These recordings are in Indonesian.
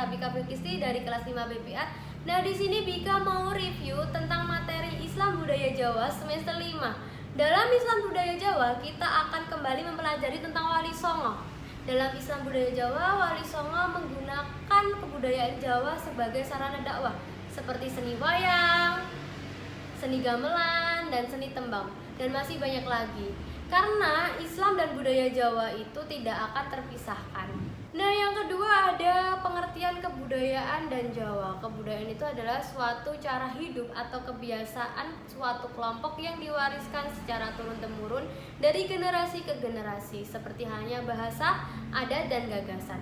Bika Filkisti dari kelas 5 BPA. Nah, di sini Bika mau review tentang materi Islam Budaya Jawa semester 5. Dalam Islam Budaya Jawa, kita akan kembali mempelajari tentang Wali Songo. Dalam Islam Budaya Jawa, Wali Songo menggunakan kebudayaan Jawa sebagai sarana dakwah, seperti seni wayang, seni gamelan, dan seni tembang, dan masih banyak lagi. Karena Islam dan budaya Jawa itu tidak akan terpisahkan. Nah, yang kedua ada pengertian kebudayaan dan Jawa. Kebudayaan itu adalah suatu cara hidup atau kebiasaan suatu kelompok yang diwariskan secara turun-temurun dari generasi ke generasi, seperti halnya bahasa, adat, dan gagasan.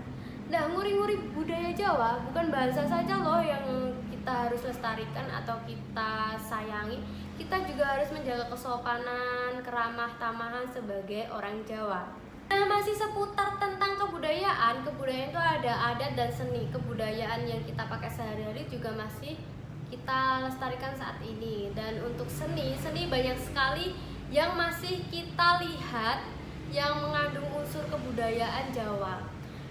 Nah, nguri-nguri budaya Jawa bukan bahasa saja loh yang kita harus lestarikan atau kita sayangi. Kita juga harus menjaga kesopanan, keramah tamahan sebagai orang Jawa. Nah, masih seputar tentang kebudayaan. Kebudayaan itu ada adat dan seni. Kebudayaan yang kita pakai sehari-hari juga masih kita lestarikan saat ini. Dan untuk seni banyak sekali yang masih kita lihat yang mengandung unsur kebudayaan Jawa.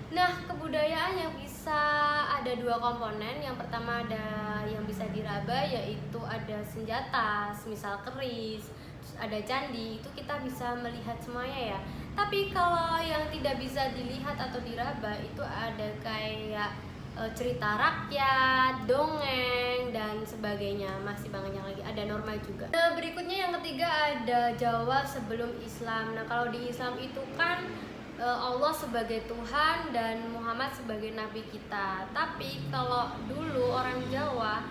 Nah, kebudayaan yang bisa ada dua komponen. Yang pertama ada yang bisa diraba, yaitu ada senjata, misal keris, terus ada candi, itu kita bisa melihat semuanya ya. Tapi kalau yang tidak bisa dilihat atau diraba itu ada kayak cerita rakyat, dongeng, dan sebagainya. Masih banyak lagi, ada norma juga. Nah, berikutnya yang ketiga ada Jawa sebelum Islam. Nah, kalau di Islam itu kan Allah sebagai Tuhan dan Muhammad sebagai Nabi kita. Tapi kalau dulu orang Jawa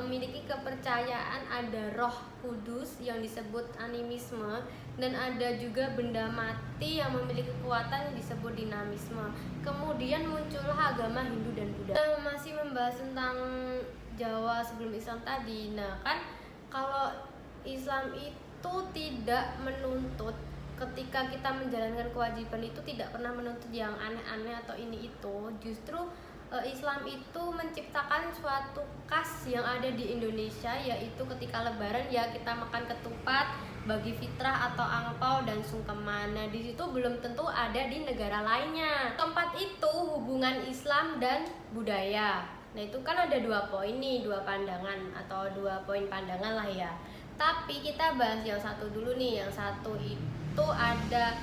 memiliki kepercayaan ada Roh Kudus yang disebut animisme, dan ada juga benda mati yang memiliki kekuatan yang disebut dinamisme. Kemudian muncullah agama Hindu dan Buddha. Masih membahas tentang Jawa sebelum Islam tadi. Nah, kan kalau Islam itu tidak menuntut, ketika kita menjalankan kewajiban itu tidak pernah menuntut yang aneh-aneh atau ini itu. Justru Islam itu menciptakan suatu khas yang ada di Indonesia, yaitu ketika lebaran ya kita makan ketupat, bagi fitrah atau angpau dan sungkeman. Nah, di situ belum tentu ada di negara lainnya. Keempat itu hubungan Islam dan budaya. Nah, itu kan ada dua poin nih, dua pandangan atau dua poin pandangan lah ya. Tapi kita bahas yang satu dulu nih. Yang satu itu ada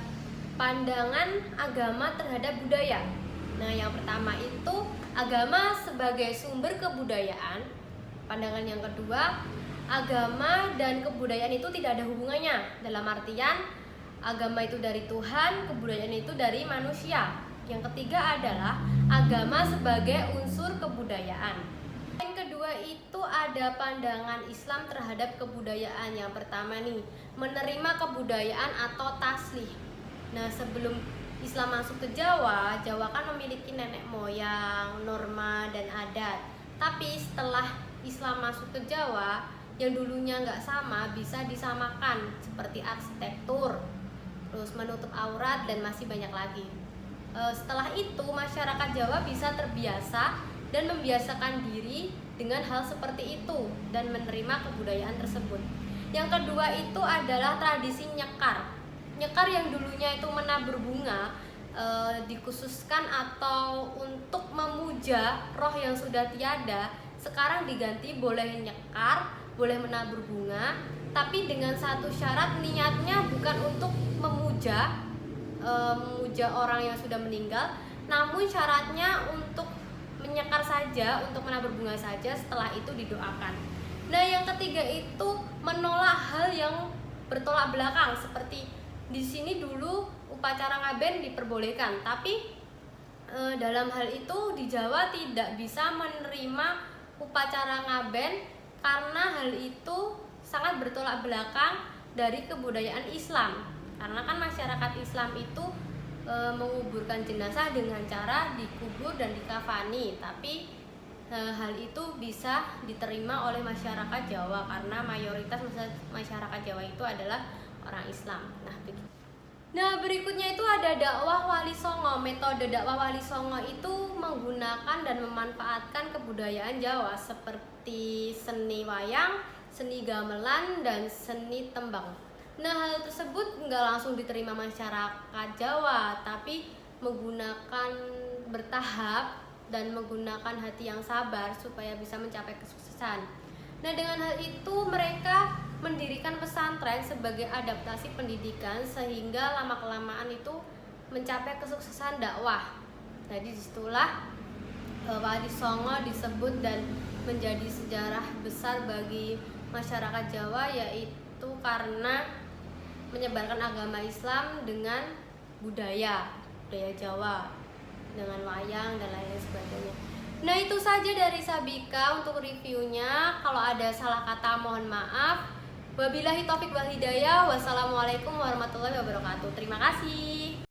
pandangan agama terhadap budaya. Nah, yang pertama itu agama sebagai sumber kebudayaan. Pandangan yang kedua, agama dan kebudayaan itu tidak ada hubungannya. Dalam artian agama itu dari Tuhan, kebudayaan itu dari manusia. Yang ketiga adalah agama sebagai unsur kebudayaan. Yang kedua itu ada pandangan Islam terhadap kebudayaan. Yang pertama nih, menerima kebudayaan atau taslih. Nah, sebelum Islam masuk ke Jawa, Jawa kan memiliki nenek moyang, norma, dan adat. Tapi setelah Islam masuk ke Jawa, yang dulunya nggak sama bisa disamakan, seperti arsitektur, terus menutup aurat, dan masih banyak lagi. Setelah itu masyarakat Jawa bisa terbiasa dan membiasakan diri dengan hal seperti itu dan menerima kebudayaan tersebut. Yang kedua itu adalah tradisi nyekar. Nyekar yang dulunya itu menabur bunga, dikhususkan atau untuk memuja roh yang sudah tiada, sekarang diganti boleh nyekar, boleh menabur bunga, tapi dengan satu syarat, niatnya bukan untuk memuja orang yang sudah meninggal, namun syaratnya untuk menyekar saja, untuk menabur bunga saja, setelah itu didoakan. Nah, yang ketiga itu menolak hal yang bertolak belakang, seperti di sini dulu upacara ngaben diperbolehkan, tapi dalam hal itu di Jawa tidak bisa menerima upacara ngaben karena hal itu sangat bertolak belakang dari kebudayaan Islam. Karena kan masyarakat Islam itu menguburkan jenazah dengan cara dikubur dan dikafani, tapi hal itu bisa diterima oleh masyarakat Jawa karena mayoritas masyarakat Jawa itu adalah orang Islam. Nah, berikutnya itu ada dakwah Wali Songo. Metode dakwah Wali Songo itu menggunakan dan memanfaatkan kebudayaan Jawa seperti seni wayang, seni gamelan, dan seni tembang. Nah, hal tersebut nggak langsung diterima masyarakat Jawa, tapi menggunakan bertahap dan menggunakan hati yang sabar supaya bisa mencapai kesuksesan. Nah, dengan hal itu mereka mendirikan pesantren sebagai adaptasi pendidikan sehingga lama-kelamaan itu mencapai kesuksesan dakwah. Jadi disitulah Wali Songo disebut dan menjadi sejarah besar bagi masyarakat Jawa, yaitu karena menyebarkan agama Islam dengan budaya Jawa, dengan wayang dan lain-lain sebagainya. Nah, itu saja dari Sabika untuk reviewnya. Kalau ada salah kata mohon maaf. Wabillahi taufik wal hidayah. Wassalamualaikum warahmatullahi wabarakatuh. Terima kasih.